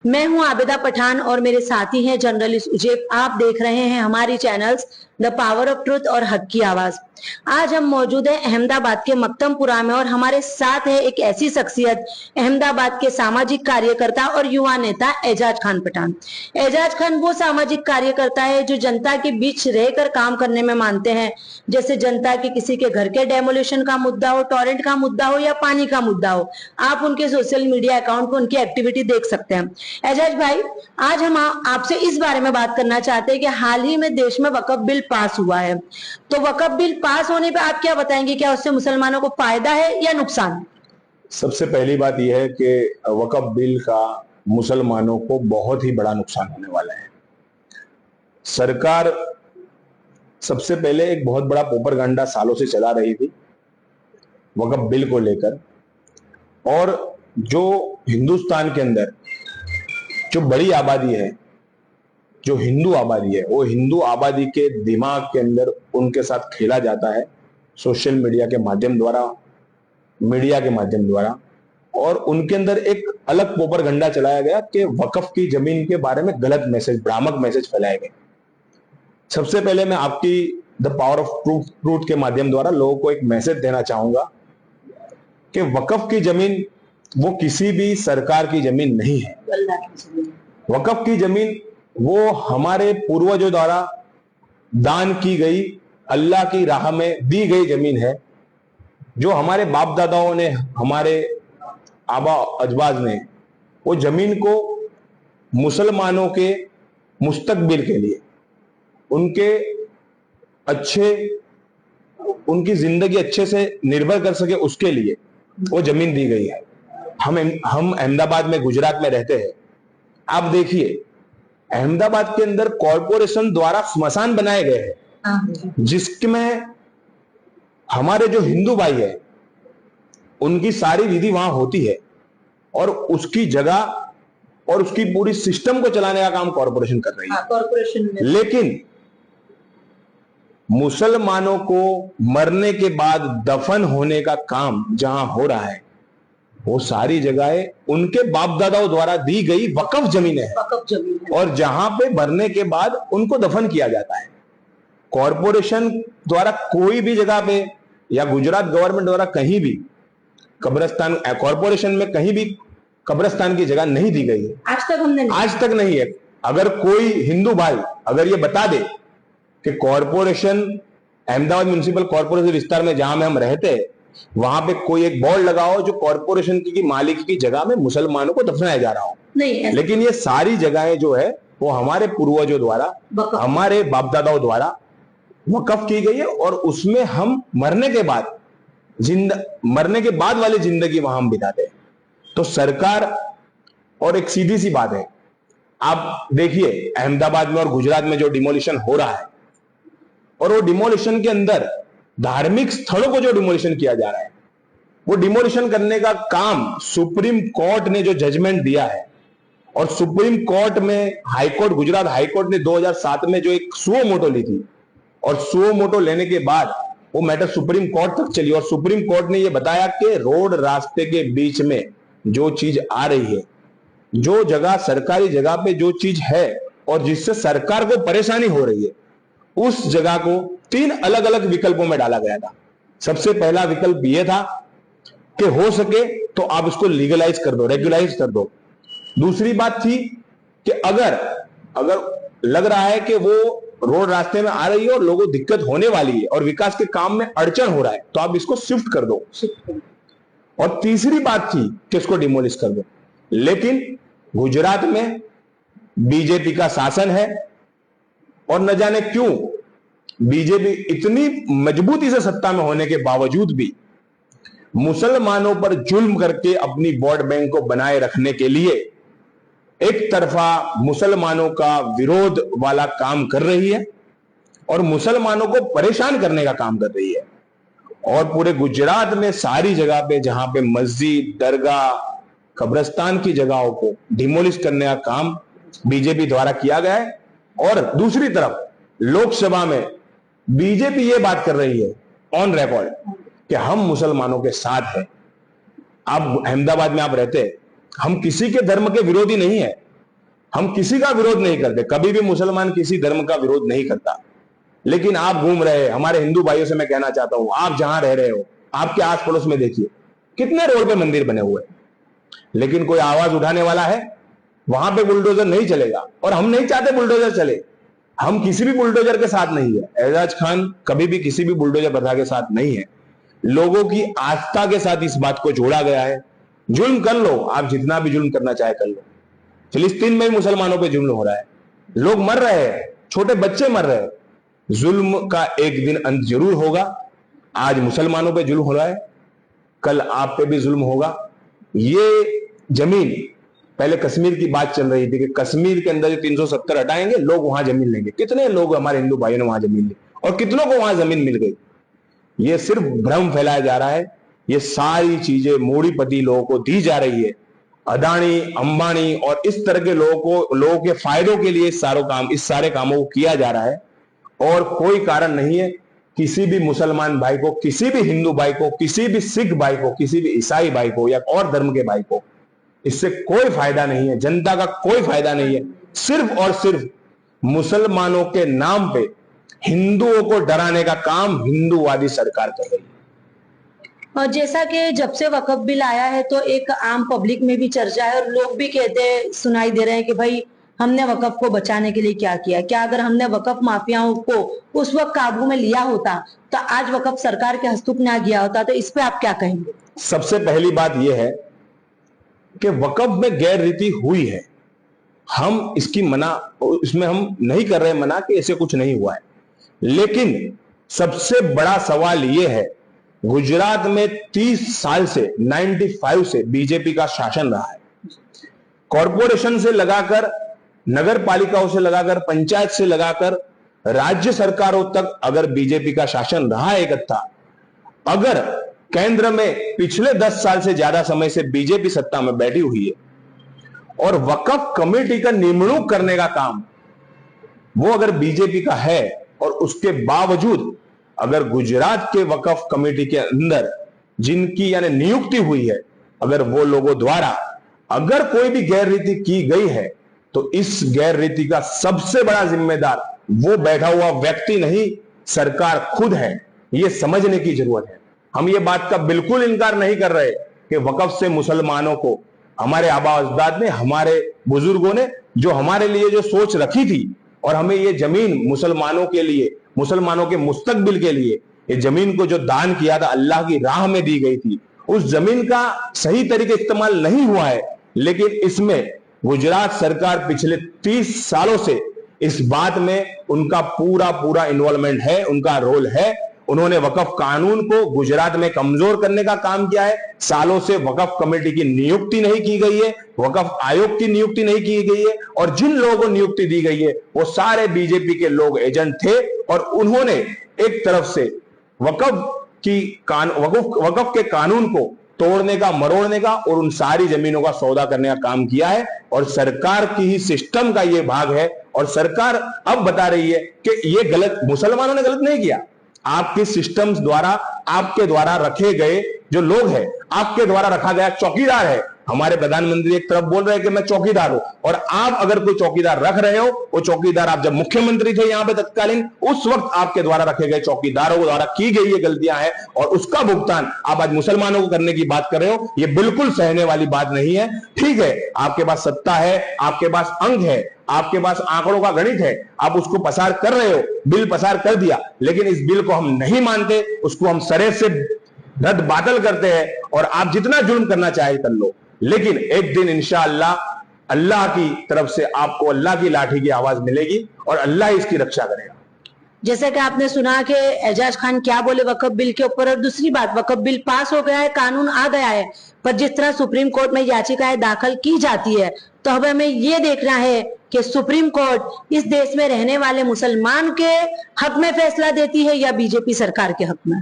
मैं हूं आबिदा पठान और मेरे साथी हैं जर्नलिस्ट उजैब। आप देख रहे हैं हमारी channels the power of truth और हक की आवाज। आज हम मौजूद हैं अहमदाबाद के मक्तमपुरा में और हमारे साथ है एक ऐसी शख्सियत, अहमदाबाद के सामाजिक कार्यकर्ता और युवा नेता एजाज खान पठान। एजाज खान वो सामाजिक कार्यकर्ता है जो जनता के बीच रहकर काम करने में मानते हैं। जैसे जनता के किसी के घर के डेमोलिशन का मुद्दा हो, टॉरेंट का मुद्दा हो या पानी का मुद्दा हो, आप उनके सोशल मीडिया अकाउंट पर उनकी एक्टिविटी देख सकते हैं। एजाज भाई, आज हम आपसे इस बारे में बात करना चाहते हैं कि हाल ही में देश में वक्फ बिल पास हुआ है, तो वक्फ बिल पास होने पे आप क्या बताएंगे, क्या उससे मुसलमानों को फायदा है या नुकसान? सबसे पहली बात यह है कि वक्फ बिल का मुसलमानों को बहुत ही बड़ा नुकसान होने वाला है। सरकार सबसे पहले एक बहुत बड़ा प्रोपेगेंडा सालों से चला रही थी वक्फ बिल को लेकर, और जो हिंदुस्तान के अंदर जो बड़ी आबादी है, जो हिंदू आबादी है, वो हिंदू आबादी के दिमाग के अंदर उनके साथ खेला जाता है सोशल मीडिया के माध्यम द्वारा, मीडिया के माध्यम द्वारा, और उनके अंदर एक अलग प्रोपेगेंडा चलाया गया कि वक्फ की जमीन के बारे में गलत मैसेज, भ्रामक मैसेज फैलाए गए। सबसे पहले मैं आपकी द पावर ऑफ ट्रूथ के माध्यम द्वारा लोगों को एक मैसेज देना चाहूंगा कि वक्फ की जमीन वो किसी भी सरकार की जमीन नहीं है। वक्फ की जमीन वो हमारे पूर्वजों द्वारा दान की गई, अल्लाह की राह में दी गई जमीन है, जो हमारे बाप दादाओं ने, हमारे आबा अजवाज ने वो जमीन को मुसलमानों के मुस्तकबिल के लिए, उनके उनकी जिंदगी अच्छे से निर्भर कर सके उसके लिए वो जमीन दी गई है। हम अहमदाबाद में, गुजरात में रहते हैं। आप देखिए, अहमदाबाद के अंदर कॉरपोरेशन द्वारा स्मशान बनाए गए हैं, जिसमें हमारे जो हिंदू भाई है उनकी सारी विधि वहां होती है, और उसकी जगह और उसकी पूरी सिस्टम को चलाने का काम कॉरपोरेशन कर रही है। कॉरपोरेशन में लेकिन मुसलमानों को मरने के बाद दफन होने का काम जहां हो रहा है, वो सारी जगहें उनके बाप दादाओं द्वारा दी गई वक्फ जमीनें हैं, और जहां पे मरने के बाद उनको दफन किया जाता है। कॉरपोरेशन द्वारा कोई भी जगह पे या गुजरात गवर्नमेंट द्वारा कहीं भी कब्रिस्तान, कॉरपोरेशन में कहीं भी कब्रिस्तान की जगह नहीं दी गई है। आज तक नहीं है। अगर कोई हिंदू भाई अगर ये बता दे कि कॉरपोरेशन, अहमदाबाद म्युनिसिपल कॉरपोरेशन विस्तार में जहां में हम रहते हैं, वहां पे कोई एक बोर्ड लगाओ जो कॉरपोरेशन की मालिक की जगह में मुसलमानों को दफनाया जा रहा हो, नहीं। लेकिन ये सारी जगहें जो है वो हमारे पूर्वजों द्वारा, हमारे बाप दादाओं द्वारा वक्फ की गई है, और उसमें हम मरने के बाद वाली जिंदगी वहां हम बिताते हैं। तो सरकार, और एक सीधी सी बात है, आप देखिए अहमदाबाद में और गुजरात में जो डिमोलिशन हो रहा है, और वो डिमोलिशन के अंदर धार्मिक स्थलों को जो डिमोलिशन किया जा रहा है, वो डिमोलिशन करने का काम सुप्रीम कोर्ट ने जो जजमेंट दिया है, और सुप्रीम कोर्ट में हाईकोर्ट, गुजरात हाईकोर्ट ने 2007 में जो एक सुओ मोटो ली थी, और सुओ मोटो लेने के बाद वो मैटर सुप्रीम कोर्ट तक चली, और सुप्रीम कोर्ट ने ये बताया कि रोड रास्ते के बीच में जो चीज आ रही है, जो जगह सरकारी जगह पे जो चीज है और जिससे सरकार को परेशानी हो रही है, उस जगह को 3 अलग अलग विकल्पों में डाला गया था। सबसे पहला विकल्प यह था कि हो सके तो आप इसको लीगलाइज कर दो, रेगुलाइज कर दो। दूसरी बात थी कि अगर लग रहा है कि वो रोड रास्ते में आ रही है और लोगों को दिक्कत होने वाली है और विकास के काम में अड़चन हो रहा है, तो आप इसको शिफ्ट कर दो। और तीसरी बात थी कि इसको डिमोलिश कर दो। लेकिन गुजरात में बीजेपी का शासन है, और न जाने क्यों बीजेपी इतनी मजबूती से सत्ता में होने के बावजूद भी मुसलमानों पर जुल्म करके अपनी वोट बैंक को बनाए रखने के लिए एक तरफा मुसलमानों का विरोध वाला काम कर रही है, और मुसलमानों को परेशान करने का काम कर रही है। और पूरे गुजरात में सारी जगह पे जहां पे मस्जिद, दरगाह, कब्रिस्तान की जगहों को डिमोलिश करने का काम बीजेपी द्वारा किया गया है। और दूसरी तरफ लोकसभा में बीजेपी ये बात कर रही है ऑन रिकॉर्ड कि हम मुसलमानों के साथ हैं। आप अहमदाबाद में आप रहते हैं, हम किसी के धर्म के विरोधी नहीं है, हम किसी का विरोध नहीं करते, कभी भी मुसलमान किसी धर्म का विरोध नहीं करता। लेकिन आप घूम रहे, हमारे हिंदू भाइयों से मैं कहना चाहता हूं, आप जहां रह रहे हो, आपके आस पड़ोस में देखिए कितने रोड पे मंदिर बने हुए हैं, लेकिन कोई आवाज उठाने वाला है? वहां पे बुलडोजर नहीं चलेगा, और हम नहीं चाहते बुलडोजर चले। हम किसी भी बुलडोजर के साथ नहीं है। एजाज खान कभी भी किसी भी बुलडोजर प्रथा के साथ नहीं है। लोगों की आस्था के साथ इस बात को जोड़ा गया है। जुल्म कर लो, आप जितना भी जुल्म करना चाहे कर लो। फिलिस्तीन में भी मुसलमानों पे जुल्म हो रहा है, लोग मर रहे हैं, छोटे बच्चे मर रहे हैं। जुल्म का एक दिन अंत जरूर होगा। आज मुसलमानों पे जुल्म हो रहा है, कल आप पे भी जुल्म होगा। ये जमीन, पहले कश्मीर की बात चल रही थी कि कश्मीर के अंदर 370 हटाएंगे, लोग वहां जमीन लेंगे। कितने लोग हमारे हिंदू भाइयों ने वहां जमीन ली और कितनों को वहां जमीन मिल गई? ये सिर्फ भ्रम फैलाया जा रहा है। ये सारी चीजें मोड़ीपति लोगों को दी जा रही है, अदानी, अंबानी और इस तरह के लोगों के फायदों के लिए इस सारे कामों को किया जा रहा है। और कोई कारण नहीं है किसी भी मुसलमान भाई को, किसी भी हिंदू भाई को, किसी भी सिख भाई को, किसी भी ईसाई भाई को या और धर्म के भाई को इससे कोई फायदा नहीं है। जनता का कोई फायदा नहीं है। सिर्फ और सिर्फ मुसलमानों के नाम पे हिंदुओं को डराने का काम हिंदूवादी सरकार कर रही है। और जैसा कि जब से वक्फ बिल आया है तो एक आम पब्लिक में भी चर्चा है और लोग भी कहते सुनाई दे रहे हैं कि भाई हमने वक्फ को बचाने के लिए क्या किया। क्या अगर हमने वक्फ माफियाओं को उस वक्त काबू में लिया होता तो आज वक्फ सरकार के हस्तक्षेप ना गया होता? तो इस पे आप क्या कहेंगे? सबसे पहली बात यह है कि वक्फ में गैर रीति हुई है, हम इसमें हम नहीं कर रहे मना कि ऐसे कुछ नहीं हुआ है। लेकिन सबसे बड़ा सवाल यह है, गुजरात में 30 साल से 95 से बीजेपी का शासन रहा है। कॉरपोरेशन से लगाकर, नगर पालिकाओं से लगाकर, पंचायत से लगाकर राज्य सरकारों तक अगर बीजेपी का शासन रहा है इकट्ठा, अगर केंद्र में पिछले 10 साल से ज्यादा समय से बीजेपी सत्ता में बैठी हुई है और वक्फ कमेटी का निमणूक करने का काम वो अगर बीजेपी का है, और उसके बावजूद अगर गुजरात के वक्फ कमेटी के अंदर जिनकी यानी नियुक्ति हुई है, अगर वो लोगों द्वारा अगर कोई भी गैर रीति की गई है, तो इस गैर रीति का सबसे बड़ा जिम्मेदार वो बैठा हुआ व्यक्ति नहीं, सरकार खुद है। ये समझने की जरूरत है। हम ये बात का बिल्कुल इनकार नहीं कर रहे कि वक्फ से मुसलमानों को, हमारे आबा अजदाद ने, हमारे बुजुर्गों ने जो हमारे लिए जो सोच रखी थी और हमें ये जमीन मुसलमानों के लिए, मुसलमानों के मुस्तकबिल के लिए ये जमीन को जो दान किया था, अल्लाह की राह में दी गई थी, उस जमीन का सही तरीके इस्तेमाल नहीं हुआ है। लेकिन इसमें गुजरात सरकार पिछले 30 सालों से इस बात में उनका पूरा इन्वॉल्वमेंट है, उनका रोल है। उन्होंने वक्फ कानून को गुजरात में कमजोर करने का काम किया है। सालों से वक्फ कमेटी की नियुक्ति नहीं की गई है, वक्फ आयोग की नियुक्ति नहीं की गई है, और जिन लोगों को नियुक्ति दी गई है वो सारे बीजेपी के लोग एजेंट थे। और उन्होंने एक तरफ से वक्फ के कानून को तोड़ने का, मरोड़ने का और उन सारी जमीनों का सौदा करने का काम किया है। और सरकार की ही सिस्टम का ये भाग है। और सरकार अब बता रही है कि ये गलत, मुसलमानों ने गलत नहीं किया, आपके सिस्टम्स द्वारा, आपके द्वारा रखे गए जो लोग हैं, आपके द्वारा रखा गया चौकीदार है। हमारे प्रधानमंत्री एक तरफ बोल रहे हैं कि मैं चौकीदार हूं, और आप अगर कोई चौकीदार रख रहे हो, वो चौकीदार आप जब मुख्यमंत्री थे यहां पे तत्कालीन, उस वक्त आपके द्वारा रखे गए चौकीदारों द्वारा की गई ये गलतियां हैं, और उसका भुगतान आप आज मुसलमानों को करने की बात कर रहे हो। ये बिल्कुल सहने वाली बात नहीं है। ठीक है, आपके पास सत्ता है, आपके पास अंक है, आपके पास आंकड़ों का गणित है, आप उसको पसार कर रहे हो, बिल पसार कर दिया, लेकिन इस बिल को हम नहीं मानते, उसको हम सरे से रद्द बातल करते हैं। और आप जितना जुल्म करना चाहे कर लो, लेकिन एक दिन इंशाअल्लाह अल्लाह की तरफ से आपको अल्लाह की लाठी की आवाज मिलेगी और अल्लाह इसकी रक्षा करेगा। जैसे कि आपने सुना कि एजाज खान क्या बोले वक्फ बिल के ऊपर। और दूसरी बात, वक्फ बिल पास हो गया है, कानून आ गया है, पर जिस तरह सुप्रीम कोर्ट में याचिकाएं दाखिल की जाती है, तो अब हमें ये देखना है कि सुप्रीम कोर्ट इस देश में रहने वाले मुसलमान के हक में फैसला देती है या बीजेपी सरकार के हक में।